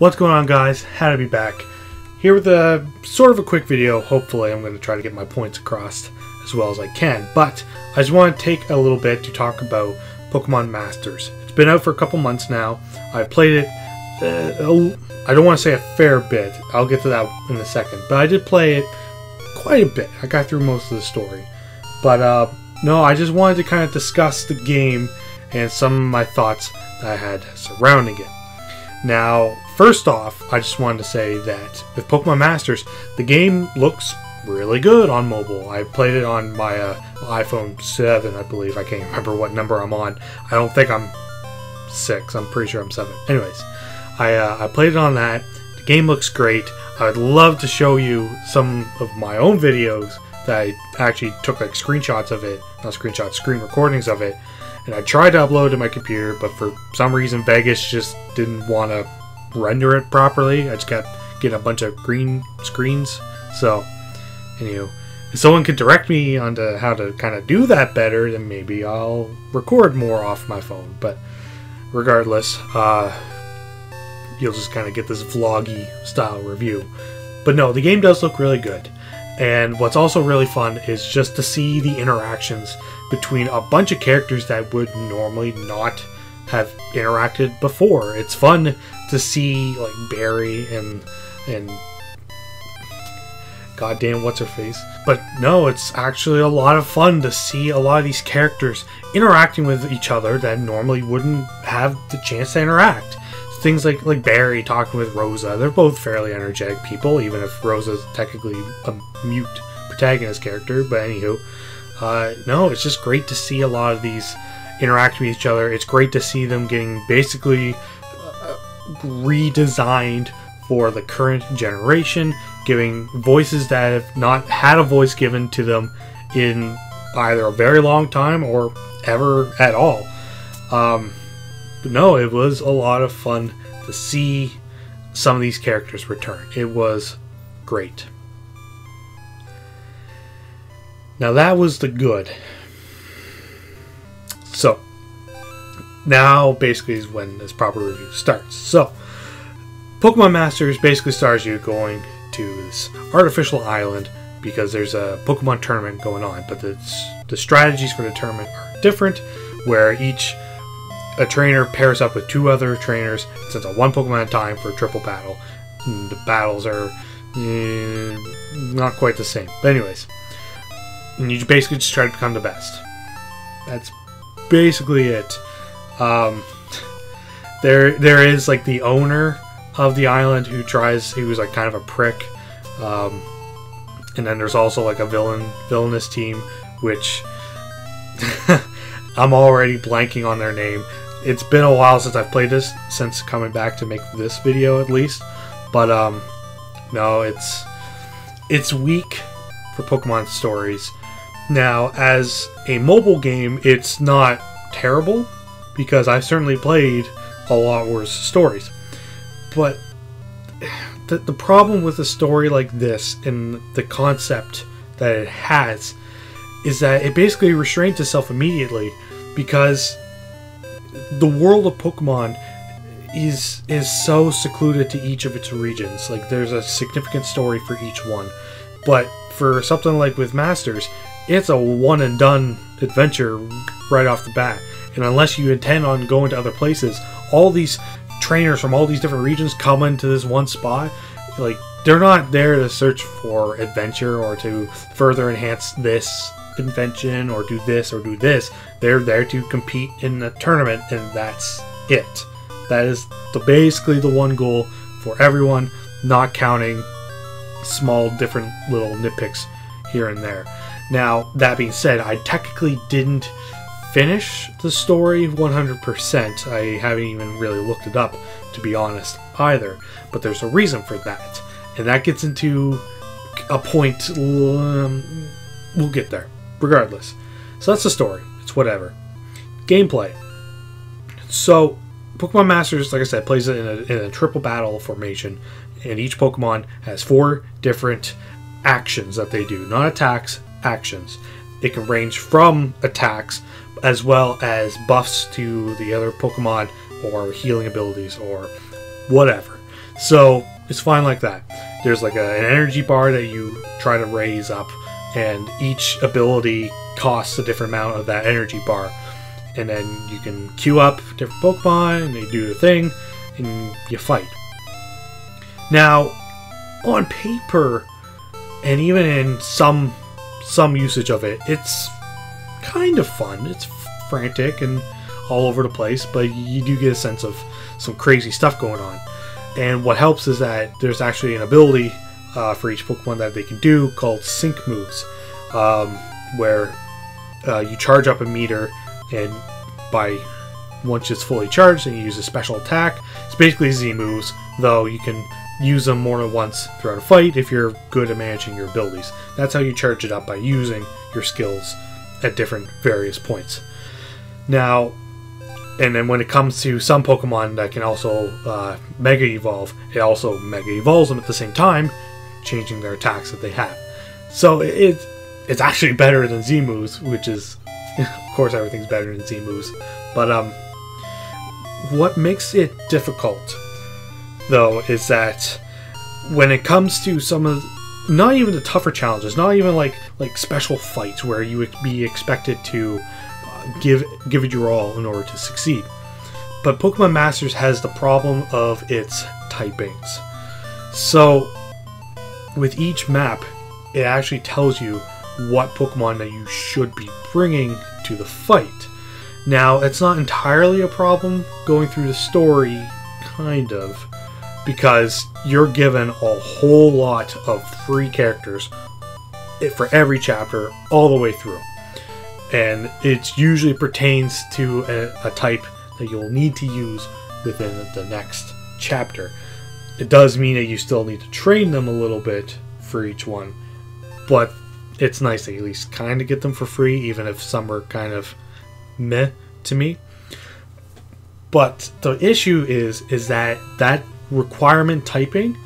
What's going on, guys? How to be back here with a sort of a quick video. Hopefully I'm going to try to get my points across as well as I can, but I just want to take a little bit to talk about Pokemon Masters. It's been out for a couple months now. I played it I don't want to say a fair bit, I'll get to that in a second, but I did play it quite a bit. I got through most of the story, but no, I just wanted to kind of discuss the game and some of my thoughts that I had surrounding it. Now, first off, I just wanted to say that with Pokemon Masters, the game looks really good on mobile. I played it on my iPhone 7, I believe. I can't remember what number I'm on. I don't think I'm 6. I'm pretty sure I'm 7. Anyways, I played it on that. The game looks great. I would love to show you some of my own videos that I actually took like screenshots of it. Not screenshots, screen recordings of it. And I tried to upload to my computer, but for some reason Vegas just didn't want to render it properly. I just kept getting a bunch of green screens. So, anyway, if someone could direct me onto how to kind of do that better, then maybe I'll record more off my phone. But regardless, you'll just kind of get this vloggy style review. But no, the game does look really good. And what's also really fun is just to see the interactions between a bunch of characters that would normally not have interacted before. It's fun to see like Barry and goddamn what's her face. But no, it's actually a lot of fun to see a lot of these characters interacting with each other that normally wouldn't have the chance to interact. Things like Barry talking with Rosa. They're both fairly energetic people, even if Rosa's technically a mute protagonist character. But anywho, no, it's just great to see a lot of these interacting with each other. It's great to see them getting basically redesigned for the current generation, giving voices that have not had a voice given to them in either a very long time or ever at all. But no, it was a lot of fun to see some of these characters return. It was great. Now that was the good. So, now basically is when this proper review starts. So, Pokemon Masters basically starts you going to this artificial island because there's a Pokemon tournament going on, but the strategies for the tournament are different, where a trainer pairs up with two other trainers. It's a one Pokemon at a time for a triple battle. And the battles are not quite the same. But anyways, and you basically just try to become the best. That's basically it. There is like the owner of the island he was like kind of a prick. And then there's also like a villainous team, which I'm already blanking on their name. It's been a while since I've played this, since coming back to make this video at least. But no, it's weak for Pokemon stories. Now, as a mobile game, it's not terrible, because I've certainly played a lot worse stories. But the problem with a story like this and the concept that it has is that it basically restrains itself immediately, because the world of Pokemon is so secluded to each of its regions. Like, there's a significant story for each one. But for something like with Masters, it's a one and done adventure right off the bat. And unless you intend on going to other places, all these trainers from all these different regions come into this one spot. Like, they're not there to search for adventure or to further enhance this invention or do this or do this. They're there to compete in a tournament, and that's it. That is basically the one goal for everyone, not counting small different little nitpicks here and there. Now, that being said, I technically didn't finish the story 100%. I haven't even really looked it up, to be honest, either. But there's a reason for that. And that gets into a point, we'll get there, regardless. So that's the story. It's whatever. Gameplay. So, Pokemon Masters, like I said, plays in a triple battle formation. And each Pokemon has 4 different actions that they do. Not attacks, actions. It can range from attacks as well as buffs to the other Pokemon or healing abilities or whatever. So it's fine like that. There's like an energy bar that you try to raise up, and each ability costs a different amount of that energy bar. And then you can queue up different Pokemon, and they do their thing, and you fight. Now, on paper, and even in some usage of it, it's kind of fun. It's frantic and all over the place, but you do get a sense of some crazy stuff going on. And what helps is that there's actually an ability for each Pokemon that they can do called Sync Moves, where you charge up a meter, and once it's fully charged, and you use a special attack. It's basically Z moves, though you can use them more than once throughout a fight if you're good at managing your abilities. That's how you charge it up, by using your skills at different various points. Now, and then when it comes to some Pokemon that can also Mega Evolve, it also Mega Evolves them at the same time, changing their attacks that they have. So it's actually better than Z moves, which is, of course, everything's better than Z moves. But what makes it difficult, though, is that when it comes to some of, not even the tougher challenges, not even like special fights where you would be expected to give it your all in order to succeed, but Pokemon Masters has the problem of its typings. So with each map, it actually tells you what Pokemon that you should be bringing to the fight. Now, it's not entirely a problem going through the story, kind of, because you're given a whole lot of free characters for every chapter all the way through. And it usually pertains to a type that you'll need to use within the next chapter. It does mean that you still need to train them a little bit for each one, but it's nice to at least kind of get them for free, even if some are kind of meh to me. But the issue is that requirement typing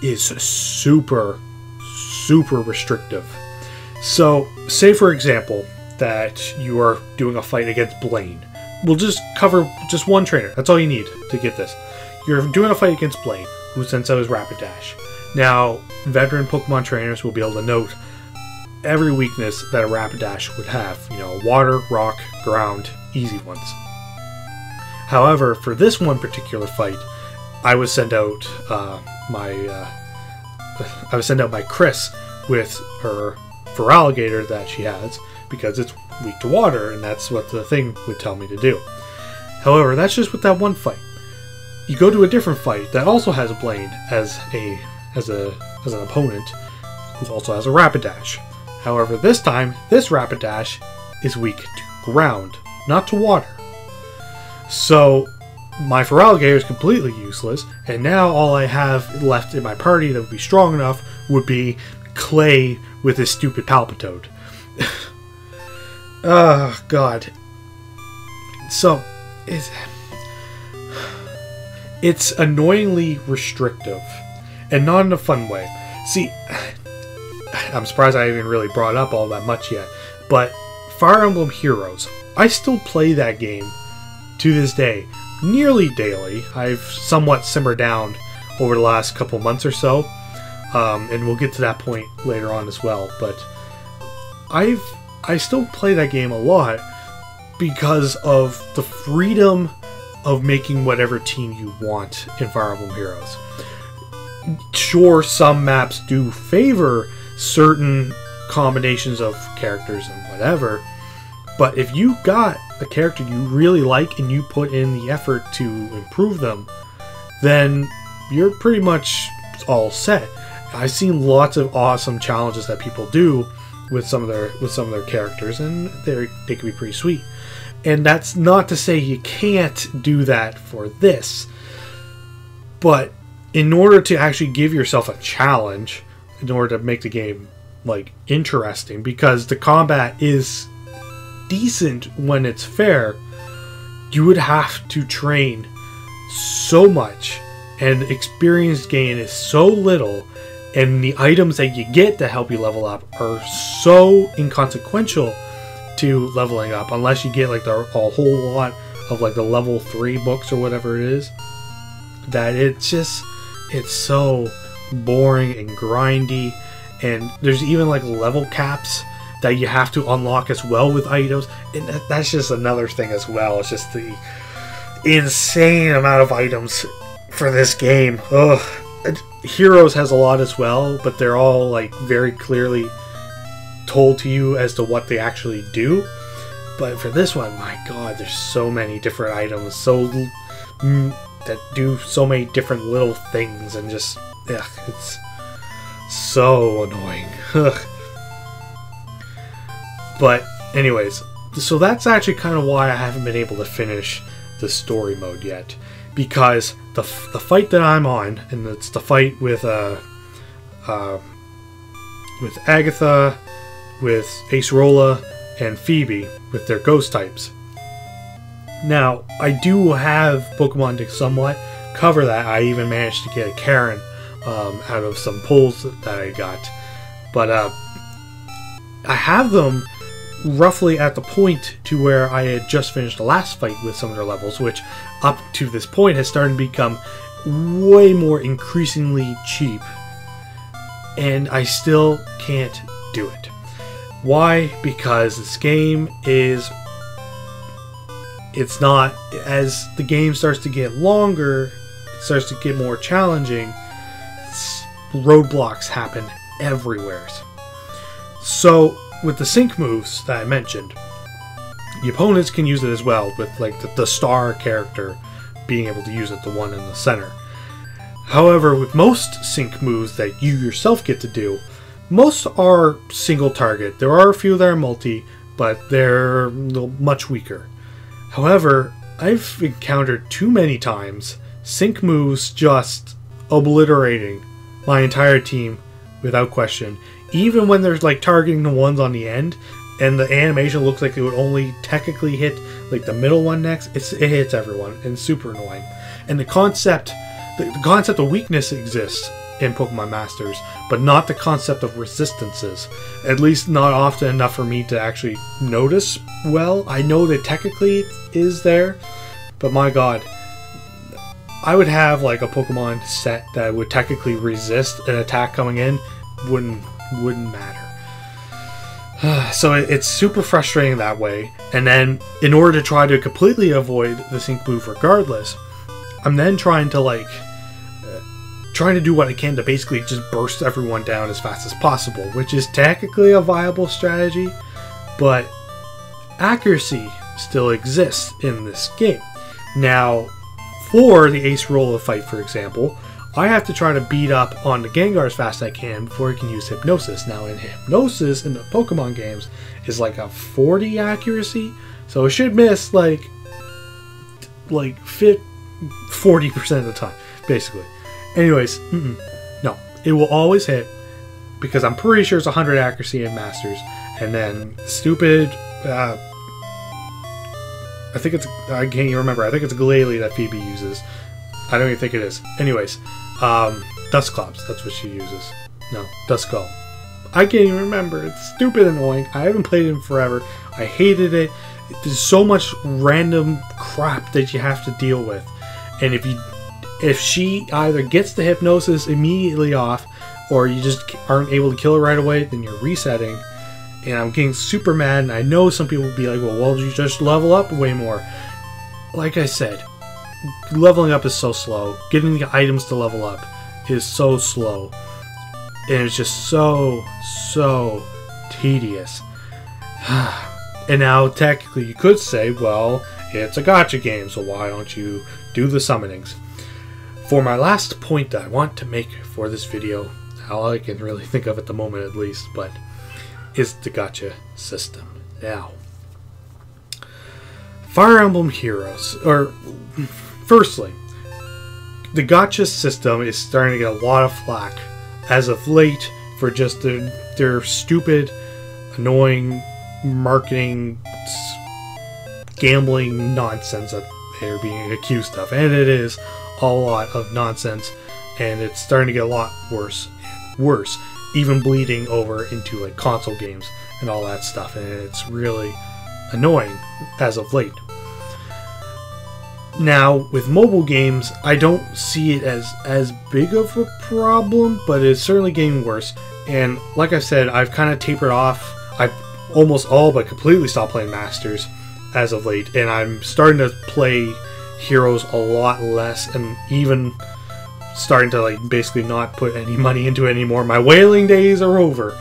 is super restrictive. So, say for example that you are doing a fight against Blaine. We'll just cover just one trainer. That's all you need to get this. You're doing a fight against Blaine, who sends out his Rapidash. Now, veteran Pokemon trainers will be able to note every weakness that a Rapidash would have. You know, water, rock, ground, easy ones. However, for this one particular fight, I would send out my Chris with her Feraligatr that she has, because it's weak to water, and that's what the thing would tell me to do. However, that's just with that one fight. You go to a different fight that also has a Blaine as an opponent, who also has a Rapidash. However, this time, this Rapidash is weak to ground, not to water. So, my Feraligatr is completely useless, and now all I have left in my party that would be strong enough would be Clay with his stupid Palpitoad. Oh, God. So, it's annoyingly restrictive, and not in a fun way. See, I'm surprised I haven't really brought up all that much yet, but Fire Emblem Heroes, I still play that game to this day, nearly daily. I've somewhat simmered down over the last couple months or so, and we'll get to that point later on as well, but I still play that game a lot because of the freedom of making whatever team you want in Fire Emblem Heroes. Sure, some maps do favor certain combinations of characters and whatever, but if you got a character you really like and you put in the effort to improve them, then you're pretty much all set. I've seen lots of awesome challenges that people do with some of their characters, and they can be pretty sweet. And that's not to say you can't do that for this, but in order to actually give yourself a challenge, in order to make the game like interesting, because the combat is decent when it's fair, you would have to train so much, and experience gain is so little, and the items that you get to help you level up are so inconsequential to leveling up, unless you get like a whole lot of like the level 3 books or whatever it is, that it's just, it's so boring and grindy, and there's even like level caps that you have to unlock as well with items, and that's just another thing as well. It's just the insane amount of items for this game. Ugh. Heroes has a lot as well, but they're all like very clearly told to you as to what they actually do. But for this one, my god, there's so many different items, that do so many different little things, and just, ugh, it's so annoying. Ugh. But anyways, so that's actually kind of why I haven't been able to finish the story mode yet, because the fight that I'm on, and it's the fight with Agatha, with Acerola, and Phoebe with their ghost types. Now, I do have Pokemon to somewhat cover that. I even managed to get a Karen out of some pulls that I got. But I have them roughly at the point to where I had just finished the last fight with some of their levels, which up to this point has started to become way more increasingly cheap. And I still can't do it. Why? Because this game is... It's not... As the game starts to get longer, it starts to get more challenging, roadblocks happen everywhere. So, with the sync moves that I mentioned, the opponents can use it as well, with like the star character being able to use it, the one in the center. However, with most sync moves that you yourself get to do, most are single target. There are a few that are multi, but they're much weaker. However, I've encountered too many times sync moves just obliterating my entire team without question. Even when there's like targeting the ones on the end, and the animation looks like it would only technically hit like the middle one next, it hits everyone, and it's super annoying. And the concept of weakness exists in Pokemon Masters, but not the concept of resistances. At least not often enough for me to actually notice well. I know that technically it is there, but my god, I would have like a Pokemon set that would technically resist an attack coming in, wouldn't matter. So it's super frustrating that way. And then in order to try to completely avoid the sync move regardless, I'm then trying to do what I can to basically just burst everyone down as fast as possible, which is technically a viable strategy, but accuracy still exists in this game. Now, for the Acerola fight, for example, I have to try to beat up on the Gengar as fast as I can before I can use Hypnosis. Now, in Hypnosis in the Pokemon games is like a 40 accuracy, so it should miss like 40% of the time, basically. Anyways, no, it will always hit, because I'm pretty sure it's 100 accuracy in Masters, and then stupid, I think it's, I can't even remember, I think it's Glalie that Phoebe uses. I don't even think it is. Anyways, Dusclops, that's what she uses. No, Duskull. I can't even remember. It's stupid annoying. I haven't played it in forever. I hated it. There's so much random crap that you have to deal with. And if she either gets the Hypnosis immediately off, or you just aren't able to kill her right away, then you're resetting. And I'm getting super mad, and I know some people will be like, well, you just level up way more. Like I said, leveling up is so slow. Getting the items to level up is so slow. And it's just so tedious. And now, technically, you could say, well, it's a gacha game, so why don't you do the summonings? For my last point that I want to make for this video, all I can really think of at the moment at least, but is the gacha system. Now, Fire Emblem Heroes, or firstly, the gacha system is starting to get a lot of flack as of late for just their stupid, annoying marketing, gambling nonsense that they're being accused of. And it is a lot of nonsense, and it's starting to get a lot worse and worse, even bleeding over into like console games and all that stuff, and it's really annoying as of late. Now, with mobile games, I don't see it as big of a problem, but it's certainly getting worse. And like I said, I've kind of tapered off. I've almost all but completely stopped playing Masters as of late, and I'm starting to play Heroes a lot less, and even starting to like basically not put any money into it anymore. My whaling days are over.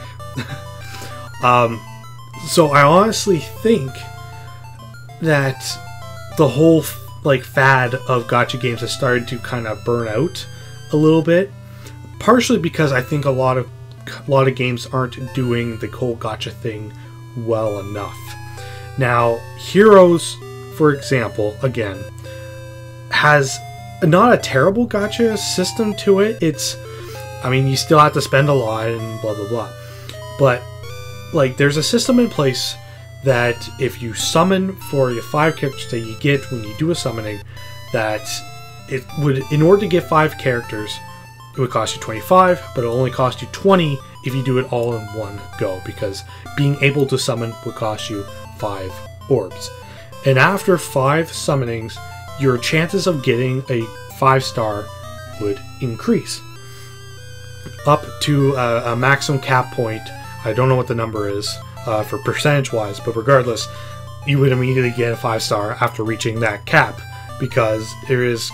So I honestly think that the whole like fad of gacha games has started to kind of burn out a little bit, partially because I think a lot of games aren't doing the whole gacha thing well enough. Now, Heroes, for example, again, has not a terrible gacha system to it. I mean, you still have to spend a lot and blah blah blah, but like there's a system in place that if you summon for your 5 characters that you get when you do a summoning, that it would, in order to get 5 characters, it would cost you 25, but it'll only cost you 20 if you do it all in one go, because being able to summon would cost you 5 orbs. And after 5 summonings, your chances of getting a 5-star would increase up to a maximum cap point. I don't know what the number is for percentage wise, but regardless, you would immediately get a 5-star after reaching that cap, because there is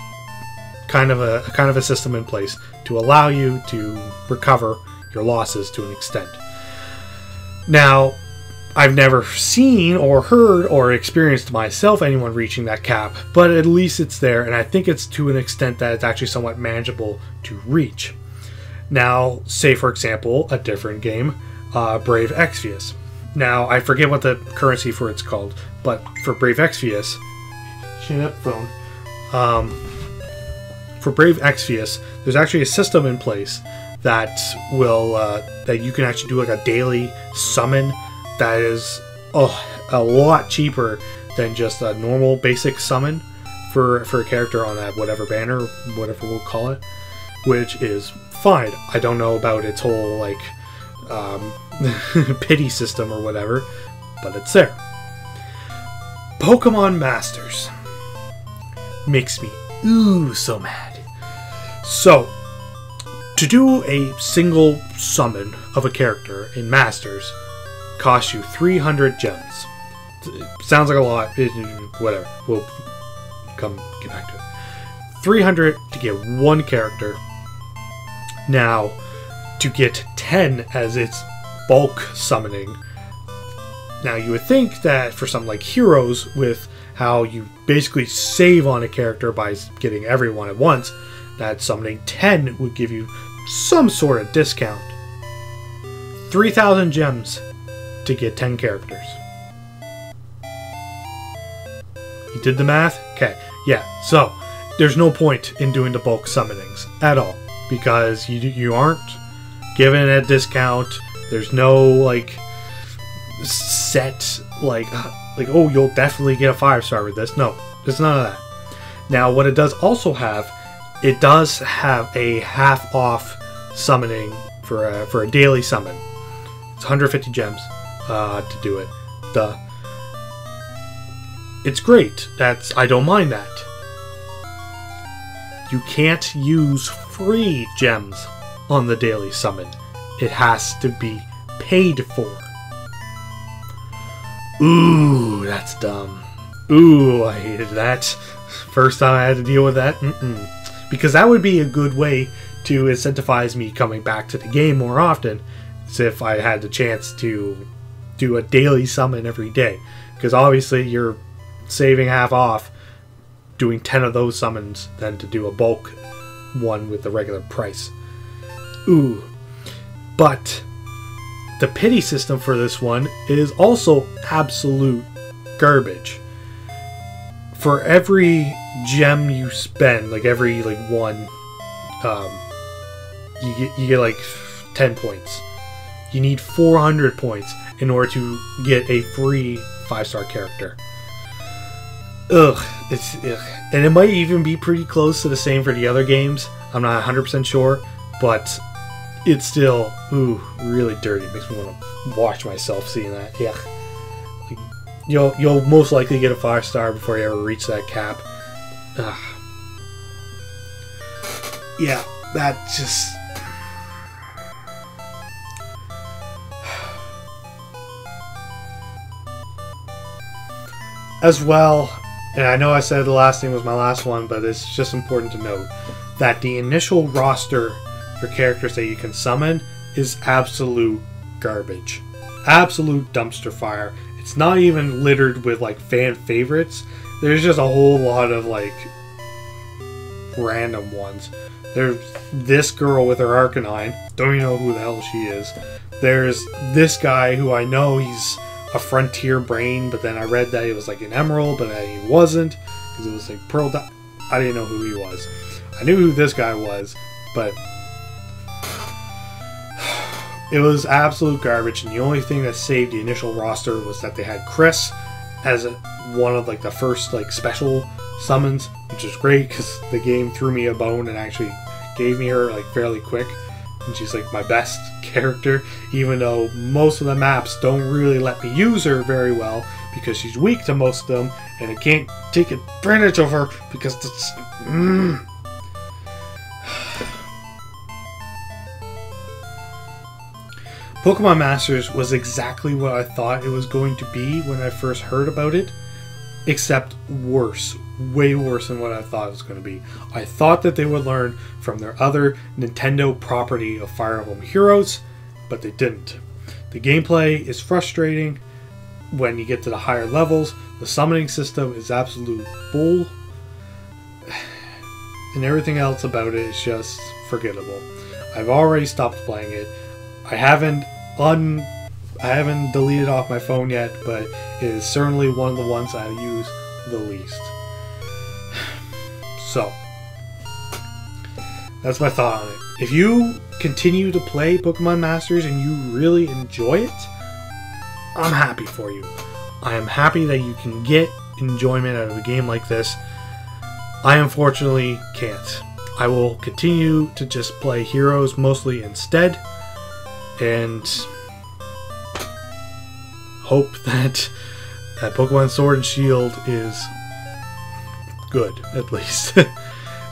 kind of a system in place to allow you to recover your losses to an extent. Now, I've never seen or heard or experienced myself anyone reaching that cap, but at least it's there, and I think it's to an extent that it's actually somewhat manageable to reach. Now, say for example, a different game, Brave Exvius. Now, I forget what the currency for it's called, but for Brave Exvius, for Brave Exvius, there's actually a system in place that will that you can actually do like a daily summon that is a lot cheaper than just a normal basic summon for a character on that whatever banner, whatever we'll call it, which is fine. I don't know about its whole like pity system or whatever, but it's there. Pokemon Masters makes me so mad. So, to do a single summon of a character in Masters costs you 300 gems. Sounds like a lot, whatever. We'll get back to it. 300 to get one character. Now, to get 10 as its bulk summoning. Now, you would think that for something like Heroes, with how you basically save on a character by getting everyone at once, that summoning 10 would give you some sort of discount. 3,000 gems to get 10 characters. You did the math? Okay, yeah, so there's no point in doing the bulk summonings at all, because you aren't given a discount. There's no like set like oh, you'll definitely get a 5-star with this. No, there's none of that. Now, what it does also have, it does have a half off summoning for a daily summon. It's 150 gems to do it. It's great. I don't mind that. You can't use free gems on the daily summon. It has to be paid for. Ooh, that's dumb. Ooh, I hated that. First time I had to deal with that. Because that would be a good way to incentivize me coming back to the game more often, as if I had the chance to do a daily summon every day. Because obviously you're saving half off doing 10 of those summons than to do a bulk one with the regular price. Ooh. But the pity system for this one is also absolute garbage. For every gem you spend, like every one, you get like 10 points. You need 400 points in order to get a free 5-star character. Ugh, and it might even be pretty close to the same for the other games. I'm not 100% sure, but it's still, really dirty. It makes me want to wash myself seeing that. Yeah. You'll most likely get a 5-star before you ever reach that cap. Yeah, that just... As well, and I know I said the last thing was my last one, but it's just important to note that the initial roster for characters that you can summon is absolute garbage. Absolute dumpster fire. It's not even littered with like fan favorites. There's just a whole lot of like random ones. There's this girl with her Arcanine. Don't even know who the hell she is. There's this guy who I know he's a Frontier Brain, but then I read that he was like an Emerald, but then he wasn't because it was like Pearl. I didn't know who he was. I knew who this guy was, but it was absolute garbage. And the only thing that saved the initial roster was that they had Chris as one of like the first like special summons, which is great because the game threw me a bone and actually gave me her like fairly quick. And she's like my best character, even though most of the maps don't really let me use her very well because she's weak to most of them and I can't take advantage of her because it's... Pokemon Masters was exactly what I thought it was going to be when I first heard about it, except worse. Way worse than what I thought it was going to be. I thought that they would learn from their other Nintendo property of Fire Emblem Heroes, but they didn't. The gameplay is frustrating when you get to the higher levels. The summoning system is absolute bull, and everything else about it is just forgettable. I've already stopped playing it. I haven't deleted off my phone yet, but it is certainly one of the ones I use the least. So, that's my thought on it. If you continue to play Pokemon Masters and you really enjoy it, I'm happy for you. I am happy that you can get enjoyment out of a game like this. I unfortunately can't. I will continue to just play Heroes mostly instead, and hope that Pokemon Sword and Shield is good, at least.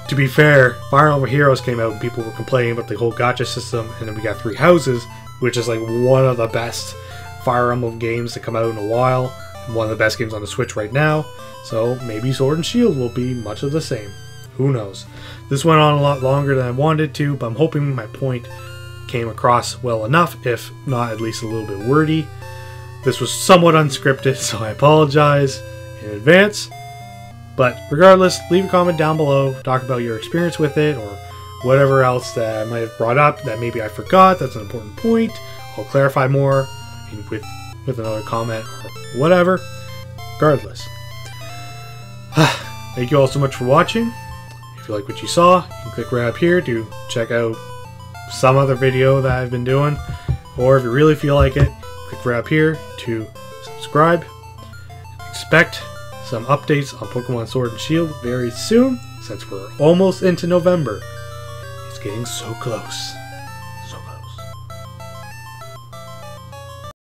To be fair, Fire Emblem Heroes came out and people were complaining about the whole gacha system, and then we got Three Houses, which is like one of the best Fire Emblem games to come out in a while, and one of the best games on the Switch right now, so maybe Sword and Shield will be much of the same. Who knows? This went on a lot longer than I wanted to, but I'm hoping my point came across well enough, if not at least a little bit wordy. This was somewhat unscripted, so I apologize in advance. But regardless, leave a comment down below, talk about your experience with it, or whatever else that I might have brought up that maybe I forgot. That's an important point. I'll clarify more with another comment or whatever. Regardless. Thank you all so much for watching. If you like what you saw, you can click right up here to check out some other video that I've been doing. Or if you really feel like it, click right up here to subscribe. Expect some updates on Pokemon Sword and Shield very soon, since we're almost into November. It's getting so close.